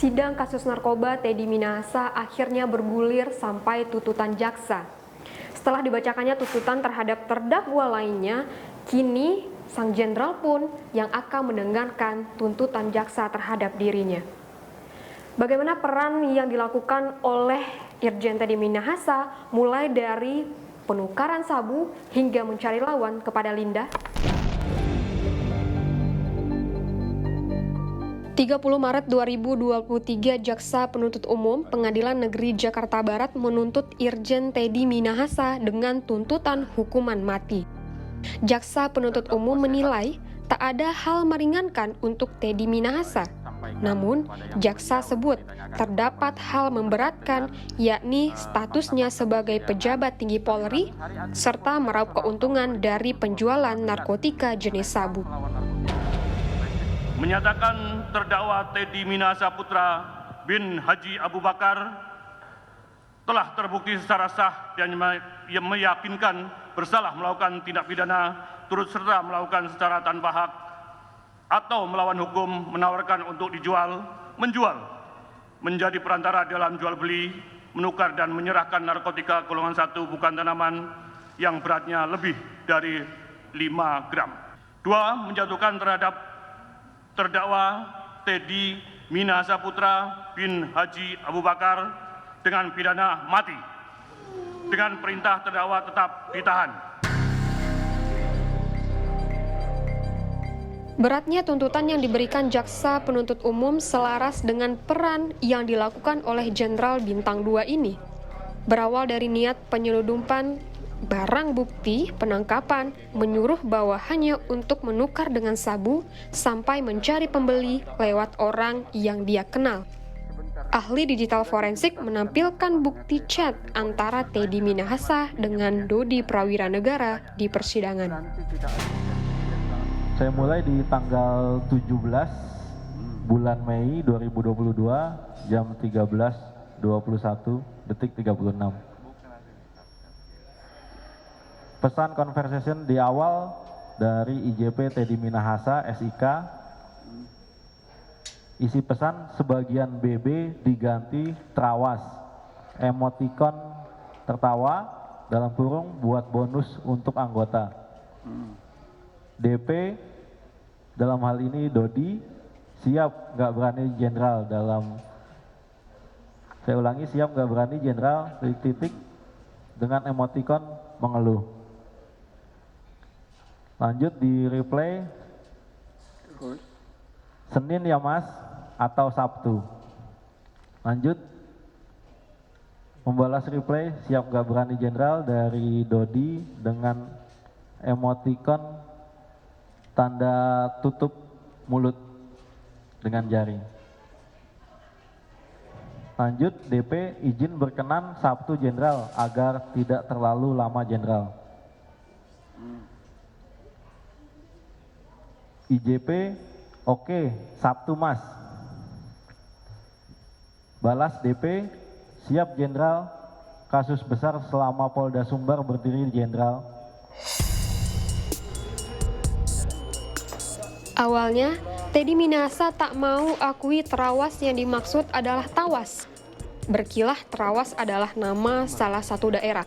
Sidang kasus narkoba Teddy Minahasa akhirnya bergulir sampai tuntutan jaksa. Setelah dibacakannya tuntutan terhadap terdakwa lainnya, kini sang jenderal pun yang akan mendengarkan tuntutan jaksa terhadap dirinya. Bagaimana peran yang dilakukan oleh Irjen Teddy Minahasa mulai dari penukaran sabu hingga mencari lawan kepada Linda? 30 Maret 2023, Jaksa Penuntut Umum Pengadilan Negeri Jakarta Barat menuntut Irjen Teddy Minahasa dengan tuntutan hukuman mati. Jaksa Penuntut Umum menilai tak ada hal meringankan untuk Teddy Minahasa. Namun, jaksa sebut terdapat hal memberatkan, yakni statusnya sebagai pejabat tinggi Polri serta meraup keuntungan dari penjualan narkotika jenis sabu. Menyatakan terdakwa Teddy Minahasa Putra bin Haji Abu Bakar telah terbukti secara sah dan meyakinkan bersalah melakukan tindak pidana turut serta melakukan secara tanpa hak atau melawan hukum menawarkan untuk dijual, menjual, menjadi perantara dalam jual beli, menukar dan menyerahkan narkotika golongan 1 bukan tanaman yang beratnya lebih dari 5 gram. 2. Menjatuhkan terhadap terdakwa Teddy Minahasa Putra bin Haji Abu Bakar dengan pidana mati dengan perintah terdakwa tetap ditahan. Beratnya tuntutan yang diberikan Jaksa Penuntut Umum selaras dengan peran yang dilakukan oleh Jenderal Bintang 2 ini. Berawal dari niat penyelundupan barang bukti penangkapan, menyuruh bawahannya untuk menukar dengan sabu sampai mencari pembeli lewat orang yang dia kenal. Ahli digital forensik menampilkan bukti chat antara Teddy Minahasa dengan Dodi Prawiranegara di persidangan. Saya mulai di tanggal 17 bulan Mei 2022 jam 13.21 detik 36. Pesan conversation di awal dari IJP Teddy Minahasa SIK. Isi pesan sebagian BB diganti terawas. Emoticon tertawa dalam kurung buat bonus untuk anggota. DP dalam hal ini Dodi siap nggak berani jenderal dalam, saya ulangi, siap nggak berani jenderal titik dengan emoticon mengeluh. Lanjut di replay, Senin ya mas atau Sabtu. Lanjut, membalas replay siap nggak berani jenderal dari Dodi dengan emoticon tanda tutup mulut dengan jari. Lanjut, DP izin berkenan Sabtu jenderal agar tidak terlalu lama jenderal. IJP, oke, Sabtu mas. Balas DP, siap jenderal, kasus besar selama Polda Sumbar berdiri jenderal. Awalnya, Teddy Minahasa tak mau akui terawas yang dimaksud adalah tawas. Berkilah terawas adalah nama salah satu daerah.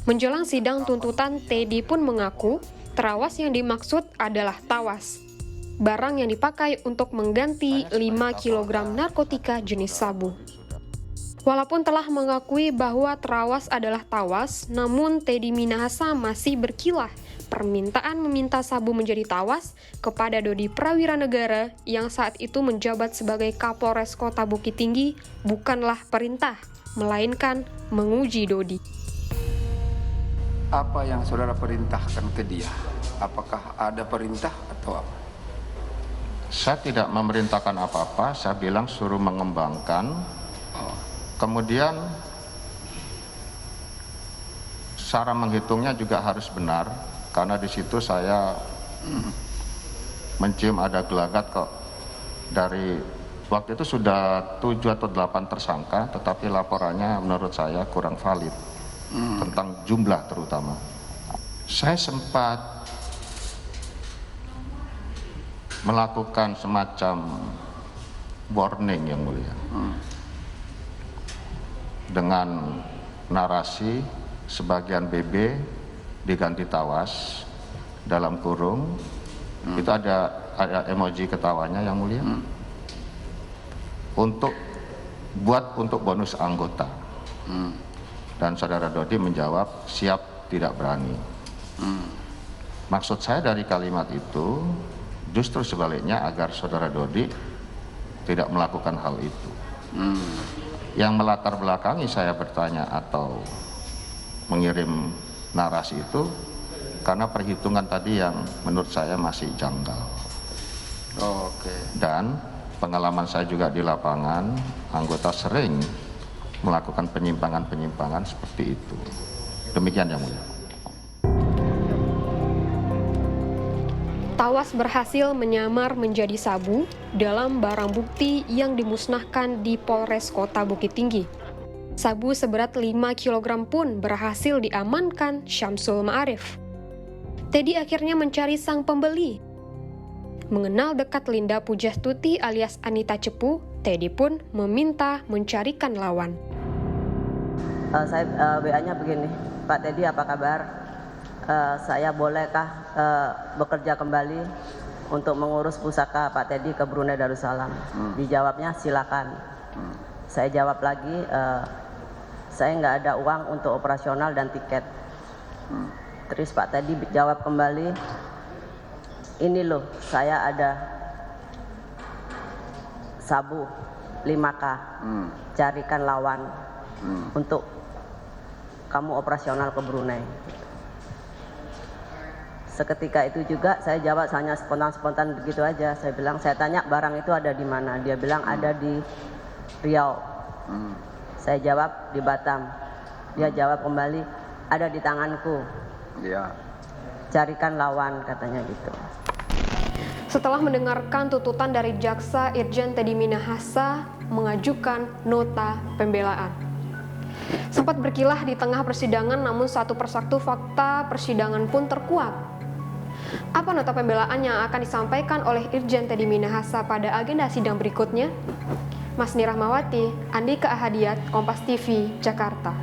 Menjelang sidang tuntutan, Teddy pun mengaku terawas yang dimaksud adalah tawas, barang yang dipakai untuk mengganti 5 kg narkotika jenis sabu. Walaupun telah mengakui bahwa terawas adalah tawas, namun Teddy Minahasa masih berkilah permintaan meminta sabu menjadi tawas kepada Dodi Prawiranegara yang saat itu menjabat sebagai Kapolres Kota Bukit Tinggi bukanlah perintah, melainkan menguji Dodi. Apa yang saudara perintahkan ke dia? Apakah ada perintah atau apa? Saya tidak memerintahkan apa-apa, saya bilang suruh mengembangkan. Kemudian cara menghitungnya juga harus benar, karena di situ saya mencium ada gelagat kok. Dari waktu itu sudah 7 atau 8 tersangka, tetapi laporannya menurut saya kurang valid. Tentang jumlah terutama. Saya sempat melakukan semacam warning yang mulia. Dengan narasi sebagian BB diganti tawas dalam kurung, itu ada emoji ketawanya yang mulia. Untuk bonus anggota. Dan saudara Dodi menjawab siap tidak berani. Maksud saya dari kalimat itu justru sebaliknya agar saudara Dodi tidak melakukan hal itu. Yang melatar belakangi saya bertanya atau mengirim narasi itu karena perhitungan tadi yang menurut saya masih janggal. Dan pengalaman saya juga di lapangan, anggota sering melakukan penyimpangan-penyimpangan seperti itu. Demikian yang mulia. Tawas berhasil menyamar menjadi sabu dalam barang bukti yang dimusnahkan di Polres Kota Bukit Tinggi. Sabu seberat 5 kg pun berhasil diamankan Syamsul Ma'arif. Teddy akhirnya mencari sang pembeli. Mengenal dekat Linda Pujastuti alias Anita Cepu, Teddy pun meminta mencarikan lawan. Saya WA-nya begini, Pak Teddy apa kabar? Saya bolehkah bekerja kembali untuk mengurus pusaka Pak Teddy ke Brunei Darussalam? Dijawabnya silakan. Saya jawab lagi, saya nggak ada uang untuk operasional dan tiket. Terus Pak Teddy jawab kembali, ini loh saya ada sabu 5K, carikan lawan untuk kamu operasional ke Brunei. Seketika itu juga saya jawab hanya spontan begitu aja. Saya bilang, saya tanya barang itu ada di mana. Dia bilang ada di Riau. Saya jawab di Batam. Dia jawab kembali, ada di tanganku. Carikan lawan katanya gitu. Setelah mendengarkan tuntutan dari Jaksa, Irjen Teddy Minahasa mengajukan nota pembelaan. Sempat berkilah di tengah persidangan, namun satu persatu fakta persidangan pun terkuak. Apa nota pembelaan yang akan disampaikan oleh Irjen Teddy Minahasa pada agenda sidang berikutnya? Masni Rahmawati, Andika Ahadiat, Kompas TV, Jakarta.